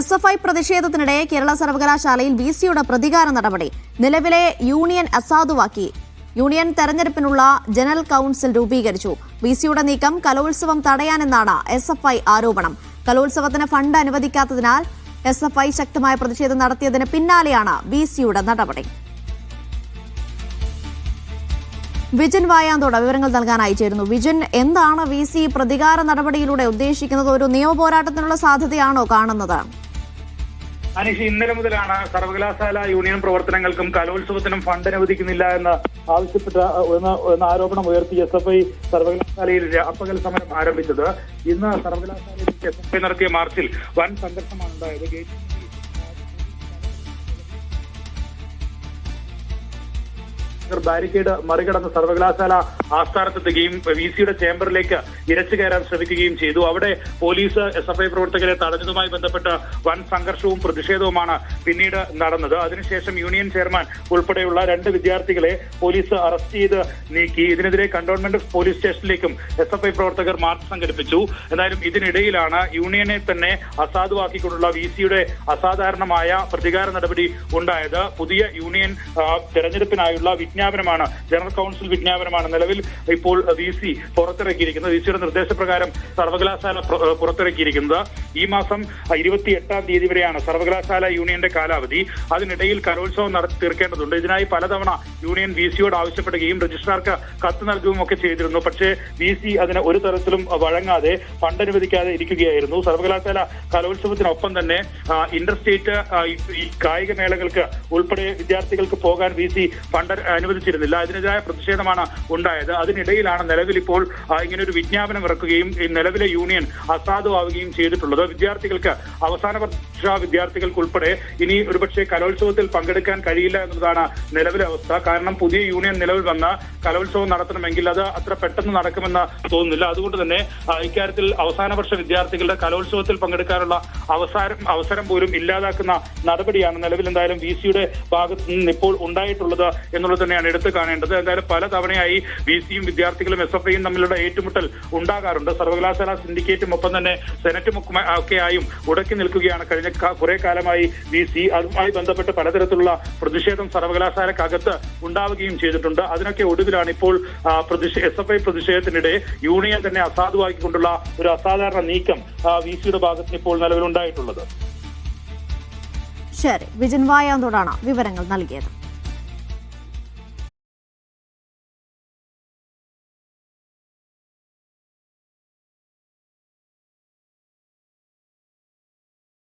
SFI പ്രതിഷേധത്തിനിടെ Kerala സർവകലാശാലയിൽ VC-യുടെ പ്രതികാര നടപടി. നിലവിലെ യൂണിയൻ അസാധുവാക്കി. യൂണിയൻ തെരഞ്ഞെടുപ്പിനുള്ള ജനറൽ കൌൺസിൽ രൂപീകരിച്ചു. VC-യുടെ നീക്കം കലോത്സവം തടയാനെന്നാണ് SFI ആരോപണം. കലോത്സവത്തിന് ഫണ്ട് അനുവദിക്കാത്തതിനാൽ SFI ശക്തമായ പ്രതിഷേധം നടത്തിയതിന് പിന്നാലെയാണ് VC-യുടെ നടപടി. വിജിൻ വായാന്തോട് വിവരങ്ങൾ നൽകാനായി ചേരുന്നു. വിജിൻ, എന്താണ് VC പ്രതികാര നടപടിയിലൂടെ ഉദ്ദേശിക്കുന്നത്? ഒരു നിയമപോരാട്ടത്തിനുള്ള സാധ്യതയാണോ കാണുന്നത്? അനീഷ്, ഇന്നലെ മുതലാണ് സർവകലാശാല യൂണിയൻ പ്രവർത്തനങ്ങൾക്കും കലോത്സവത്തിനും ഫണ്ട് അനുവദിക്കുന്നില്ല എന്ന് ആവശ്യപ്പെട്ട ആരോപണം ഉയർത്തി SFI സർവകലാശാലയിൽ അപ്പകൽ സമരം ആരംഭിച്ചത്. ഇന്ന് സർവകലാശാലയിലേക്ക് SFI നടത്തിയ മാർച്ചിൽ വൻ സംഘർഷമാണ് ഉണ്ടായത്. ബാരിക്കേഡ് മറികടന്ന് സർവകലാശാല ആസ്ഥാനത്തെത്തുകയും VC-യുടെ ചേംബറിലേക്ക് ഇരച്ചു കയറാൻ ശ്രമിക്കുകയും ചെയ്തു. അവിടെ പോലീസ് SFI പ്രവർത്തകരെ തടഞ്ഞതുമായി ബന്ധപ്പെട്ട് വൻ സംഘർഷവും പ്രതിഷേധവുമാണ് പിന്നീട് നടന്നത്. അതിനുശേഷം യൂണിയൻ ചെയർമാൻ ഉൾപ്പെടെയുള്ള 2 വിദ്യാർത്ഥികളെ പോലീസ് അറസ്റ്റ് ചെയ്ത് നീക്കി. ഇതിനെതിരെ കന്റോൺമെന്റ് പോലീസ് സ്റ്റേഷനിലേക്കും SFI പ്രവർത്തകർ മാർച്ച് സംഘടിപ്പിച്ചു. എന്തായാലും ഇതിനിടയിലാണ് യൂണിയനെ തന്നെ അസാധുവാക്കിക്കൊണ്ടുള്ള VC-യുടെ അസാധാരണമായ പ്രതികാര നടപടി ഉണ്ടായത്. പുതിയ യൂണിയൻ തെരഞ്ഞെടുപ്പിനായുള്ള വിജ്ഞാപനമാണ്, ജനറൽ കൌൺസിൽ വിജ്ഞാപനമാണ് നിലവിൽ ഇപ്പോൾ VC പുറത്തിറക്കിയിരിക്കുന്നത്. VC-യുടെ നിർദ്ദേശപ്രകാരം സർവകലാശാല പുറത്തിറക്കിയിരിക്കുന്നത്. ഈ മാസം 28-ാം തീയതി വരെയാണ് സർവകലാശാല യൂണിയന്റെ കാലാവധി. അതിനിടയിൽ കലോത്സവം നടത്തി തീർക്കേണ്ടതുണ്ട്. ഇതിനായി പലതവണ യൂണിയൻ VC-യോട് ആവശ്യപ്പെടുകയും രജിസ്ട്രാർക്ക് കത്ത് നൽകുകയും ഒക്കെ ചെയ്തിരുന്നു. പക്ഷേ VC അതിന് ഒരു തരത്തിലും വഴങ്ങാതെ ഫണ്ട് അനുവദിക്കാതെ ഇരിക്കുകയായിരുന്നു. സർവകലാശാല കലോത്സവത്തിനൊപ്പം തന്നെ ഇന്റർ സ്റ്റേറ്റ് ഈ കായിക മേളകൾക്ക് ഉൾപ്പെടെ വിദ്യാർത്ഥികൾക്ക് പോകാൻ VC ഫണ്ട് അനുവദിച്ചിരുന്നില്ല. അതിനെതിരായ പ്രതിഷേധമാണ് ഉണ്ടായത്. അതിനിടയിലാണ് നിലവിൽ ഇപ്പോൾ ഇങ്ങനെ ഒരു വിജ്ഞാപനം ഇറക്കുകയും നിലവിലെ യൂണിയൻ അസാധുവാവുകയും ചെയ്തിട്ടുള്ളത്. വിദ്യാർത്ഥികൾക്ക്, അവസാന വർഷ വിദ്യാർത്ഥികൾക്ക് ഉൾപ്പെടെ ഇനി ഒരുപക്ഷെ കലോത്സവത്തിൽ പങ്കെടുക്കാൻ കഴിയില്ല എന്നതാണ് നിലവിലെ അവസ്ഥ. കാരണം പുതിയ യൂണിയൻ നിലവിൽ വന്ന് കലോത്സവം നടത്തണമെങ്കിൽ അത് അത്ര പെട്ടെന്ന് നടക്കുമെന്ന് തോന്നുന്നില്ല. അതുകൊണ്ട് തന്നെ ഇക്കാര്യത്തിൽ അവസാന വർഷ വിദ്യാർത്ഥികളുടെ കലോത്സവത്തിൽ പങ്കെടുക്കാനുള്ള അവസരം പോലും ഇല്ലാതാക്കുന്ന നടപടിയാണ് നിലവിൽ എന്തായാലും VC-യുടെ ഭാഗത്ത് നിന്ന് ഇപ്പോൾ ഉണ്ടായിട്ടുള്ളത് എന്നുള്ളത് തന്നെയാണ് എടുത്തു കാണേണ്ടത്. എന്തായാലും പല തവണയായി VC-യും വിദ്യാർത്ഥികളും SFI-യും തമ്മിലുള്ള ഏറ്റുമുട്ടൽ ഉണ്ടാകാറുണ്ട്. സർവകലാശാല സിൻഡിക്കേറ്റും ഒപ്പം തന്നെ സെനറ്റും ഒക്കെയായും ഉടക്കി നിൽക്കുകയാണ് കഴിഞ്ഞ കുറെ കാലമായി VC. അതുമായി ബന്ധപ്പെട്ട് പലതരത്തിലുള്ള പ്രതിഷേധം സർവകലാശാലക്കകത്ത് ഉണ്ടാവുകയും ചെയ്തിട്ടുണ്ട്. അതിനൊക്കെ ഒടുവിലാണ് ഇപ്പോൾ SFI പ്രതിഷേധത്തിനിടെ യൂണിയൻ തന്നെ അസാധുവാക്കിക്കൊണ്ടുള്ള ഒരു അസാധാരണ നീക്കം VC-യുടെ ഭാഗത്ത് ഇപ്പോൾ നിലവിലുണ്ടായിട്ടുള്ളത്. ശരി, വിജിൻ വായാന്തോടാണ് വിവരങ്ങൾ നൽകിയത്.